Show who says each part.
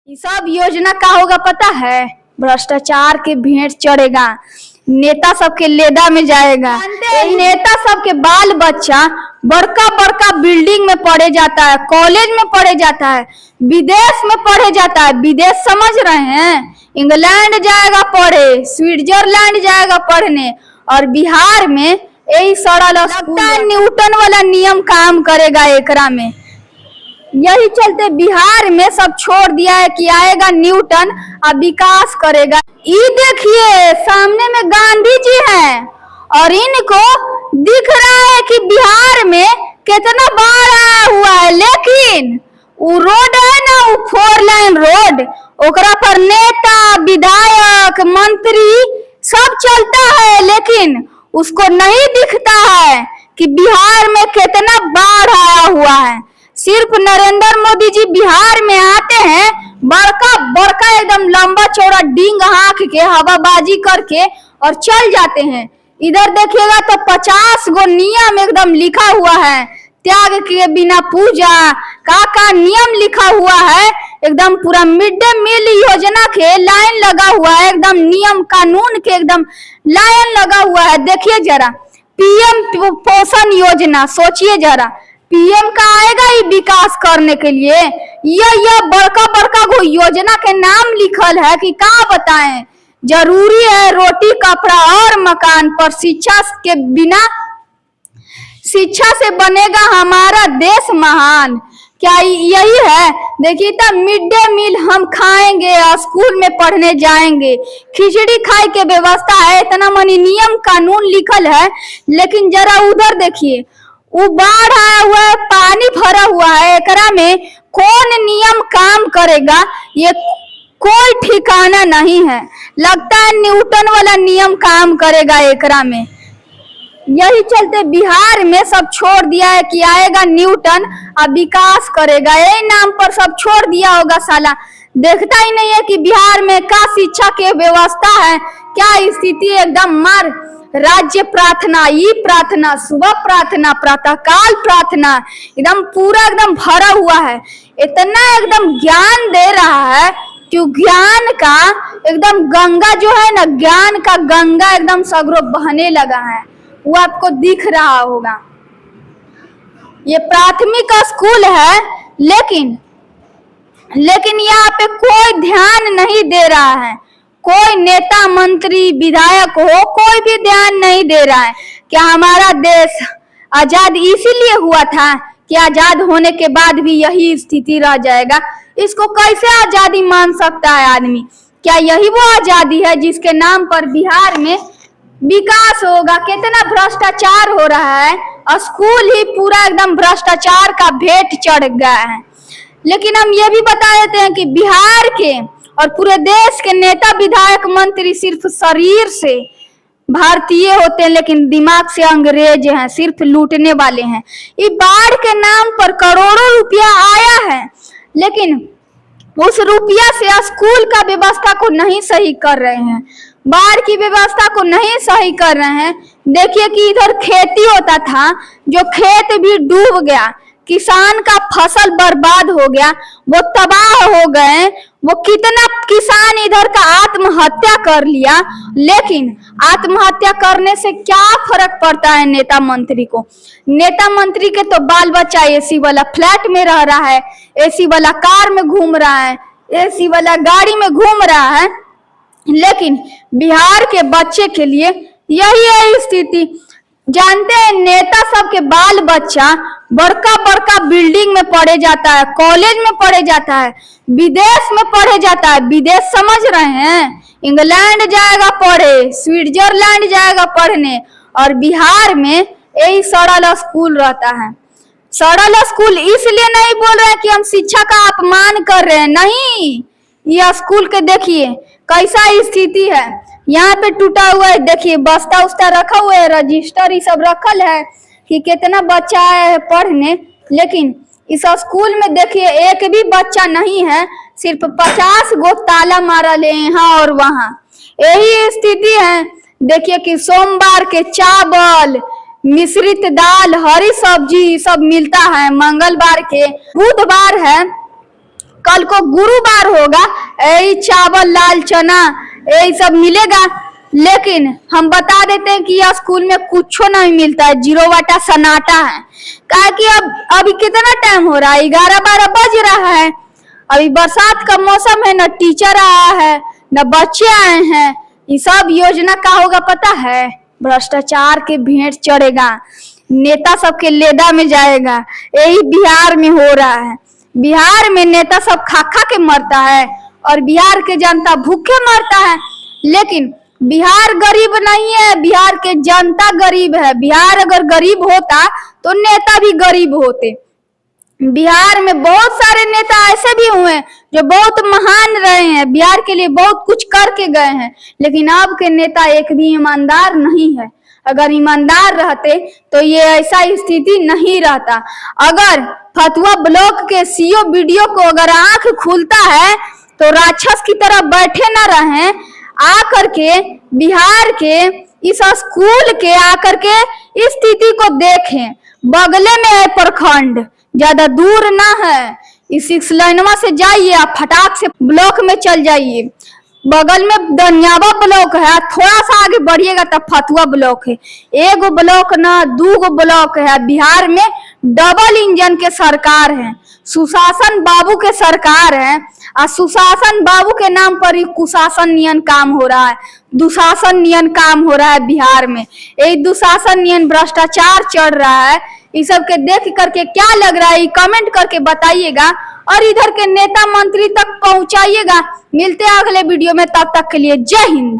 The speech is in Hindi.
Speaker 1: ये सब योजना का होगा पता है? भ्रष्टाचार के भेंट चढ़ेगा, नेता सबके लेदा में जाएगा। नेता सबके बाल बच्चा बड़का बड़का बिल्डिंग में पढ़े जाता है, कॉलेज में पढ़े जाता है, विदेश में पढ़े जाता है। विदेश समझ रहे हैं? इंग्लैंड जाएगा पढ़े, स्विट्जरलैंड जाएगा पढ़ने, और बिहार में यही सड़ा लगता है न्यूटन वाला नियम काम करेगा एकरा में। यही चलते बिहार में सब छोड़ दिया है कि आएगा न्यूटन अब विकास करेगा। ये देखिए सामने में गांधी जी हैं और इनको दिख रहा है कि बिहार में कितना बाढ़ आया हुआ है, लेकिन वो रोड है ना, वो 4 लाइन रोड, ओकरा पर नेता विधायक मंत्री सब चलता है, लेकिन उसको नहीं दिखता है कि बिहार में कितना बाढ़ आया हुआ है। सिर्फ नरेंद्र मोदी जी बिहार में आते हैं, बड़का बड़का एकदम लंबा चौड़ा डींग हाँक के हवाबाजी करके और चल जाते हैं। इधर देखिएगा तो 50 गो नियम एकदम लिखा हुआ है, त्याग के बिना पूजा का नियम लिखा हुआ है। एकदम पूरा मिड डे मील योजना के लाइन लगा हुआ है, एकदम नियम कानून के एकदम लाइन लगा हुआ है। देखिए जरा पीएम पोषण योजना, सोचिए जरा पीएम का आएगा ही विकास करने के लिए। यह बड़का बड़का को योजना के नाम लिखल है कि का बताएं। जरूरी है रोटी कपड़ा और मकान, पर शिक्षा के बिना, शिक्षा से बनेगा हमारा देश महान। क्या यही है? देखिए तो मिड डे मील हम खाएंगे, स्कूल में पढ़ने जाएंगे, खिचड़ी खाए के व्यवस्था है, इतना मनी नियम कानून लिखल है, लेकिन जरा उधर देखिए वो बाढ़ आया हुआ है, पानी भरा हुआ है, एकरा में कौन नियम काम करेगा ये कोई ठिकाना नहीं है। लगता है न्यूटन वाला नियम काम करेगा एकरा में। यही चलते बिहार में सब छोड़ दिया है कि आएगा न्यूटन अब विकास करेगा, यही नाम पर सब छोड़ दिया होगा। साला देखता ही नहीं है कि बिहार में क्या शिक्षा की व्यवस्था है, क्या स्थिति, एकदम मार राज्य प्रार्थना, ई प्रार्थना, सुबह प्रार्थना, प्रातःकाल प्रार्थना, एकदम पूरा एकदम भरा हुआ है। इतना एकदम ज्ञान दे रहा है कि ज्ञान का एकदम गंगा जो है ना, ज्ञान का गंगा एकदम सगरो बहने लगा है, वो आपको दिख रहा होगा। ये प्राथमिक स्कूल है, लेकिन यहाँ पे कोई ध्यान नहीं दे रहा है। कोई नेता मंत्री विधायक हो, कोई भी ध्यान नहीं दे रहा है। क्या हमारा देश आजाद इसीलिए हुआ था कि आजाद होने के बाद भी यही स्थिति रह जाएगा? इसको कैसे आजादी मान सकता है आदमी? क्या यही वो आजादी है जिसके नाम पर बिहार में विकास होगा? कितना भ्रष्टाचार हो रहा है, स्कूल ही पूरा एकदम भ्रष्टाचार का भेंट चढ़ गया है। लेकिन हम ये भी बता देते हैं कि बिहार के और पूरे देश के नेता विधायक मंत्री सिर्फ शरीर से भारतीय होते हैं, लेकिन दिमाग से अंग्रेज हैं, सिर्फ लूटने वाले हैं। ये बाढ़ के नाम पर करोड़ों रुपया आया है, लेकिन उस रुपया से स्कूल का व्यवस्था को नहीं सही कर रहे हैं, बाढ़ की व्यवस्था को नहीं सही कर रहे हैं। देखिए कि इधर खेती होता था, जो खेत भी डूब गया, किसान का फसल बर्बाद हो गया, वो तबाह हो गए। वो कितना किसान इधर का आत्महत्या कर लिया, लेकिन आत्महत्या करने से क्या फर्क पड़ता है नेता मंत्री को? नेता मंत्री के तो बाल बच्चा एसी वाला फ्लैट में रह रहा है, एसी वाला कार में घूम रहा है, एसी वाला गाड़ी में घूम रहा है, लेकिन बिहार के बच्चे के लिए यही है स्थिति। जानते हैं नेता सब के बाल बच्चा बड़का बड़का बिल्डिंग में पढ़े जाता है, कॉलेज में पढ़े जाता है, विदेश में पढ़े जाता है। विदेश समझ रहे हैं? इंग्लैंड जाएगा पढ़े, स्विट्जरलैंड जाएगा पढ़ने, और बिहार में यही सड़ल स्कूल रहता है। सड़ल स्कूल इसलिए नहीं बोल रहे हैं कि हम शिक्षा का अपमान कर रहे हैं, नहीं। ये स्कूल के देखिए कैसा स्थिति है, यहाँ पे टूटा हुआ है, देखिए बस्ता उस्ता रखा हुआ है, रजिस्टर ये सब रखल है कि कितना बच्चा आया है पढ़ने, लेकिन इस स्कूल में देखिए एक भी बच्चा नहीं है, सिर्फ 50 गो ताला मारा ले यहाँ और वहाँ। यही स्थिति है। देखिए कि सोमवार के चावल, मिश्रित दाल, हरी सब्जी सब मिलता है, मंगलवार के, बुधवार है कल को गुरुवार होगा, यही चावल लाल चना यही सब मिलेगा। लेकिन हम बता देते हैं कि यह स्कूल में कुछ नहीं मिलता है, जीरो वाटा सन्नाटा है। क्या कि अभी कितना टाइम हो रहा है, 11-12 बज रहा है। अभी बरसात का मौसम है, न टीचर आया है न बच्चे आए हैं। ये सब योजना का होगा पता है? भ्रष्टाचार के भेंट चढ़ेगा, नेता सबके लेदा में जाएगा। यही बिहार में हो रहा है। बिहार में नेता सब खा खा के मरता है और बिहार के जनता भूखे मरता है। लेकिन बिहार गरीब नहीं है, बिहार के जनता गरीब है। बिहार अगर गरीब होता तो नेता भी गरीब होते। बिहार में बहुत सारे नेता ऐसे भी हुए जो बहुत महान रहे हैं, बिहार के लिए बहुत कुछ करके गए हैं। लेकिन अब के नेता एक भी ईमानदार नहीं है। अगर ईमानदार रहते तो ये ऐसा स्थिति नहीं रहता। अगर फतुहा ब्लॉक के सीओ वीडियो को अगर आंख खुलता है तो राक्षस की तरह बैठे न रहें, आकर के बिहार के इस स्कूल के आकर के इस स्थिति को देखें। बगले में है प्रखंड, ज्यादा दूर ना है। इस 6 लाइनवा से जाइए, आप फटाक से ब्लॉक में चल जाइए। बगल में दनियावा ब्लॉक है, थोड़ा सा आगे बढ़िएगा तब फतुहा ब्लॉक है। एगो ब्लॉक ना 2 ब्लॉक है। बिहार में डबल इंजन के सरकार है, सुशासन बाबू के सरकार है। और सुशासन बाबू के नाम पर ही कुशासन नियन काम हो रहा है, दुशासन नियन काम हो रहा है बिहार में। यही दुशासन नियन भ्रष्टाचार चढ़ रहा है। इस सब के देख करके क्या लग रहा है, कमेंट करके बताइएगा और इधर के नेता मंत्री तक पहुंचाइएगा। मिलते हैं अगले वीडियो में, तब तक के लिए जय हिंद।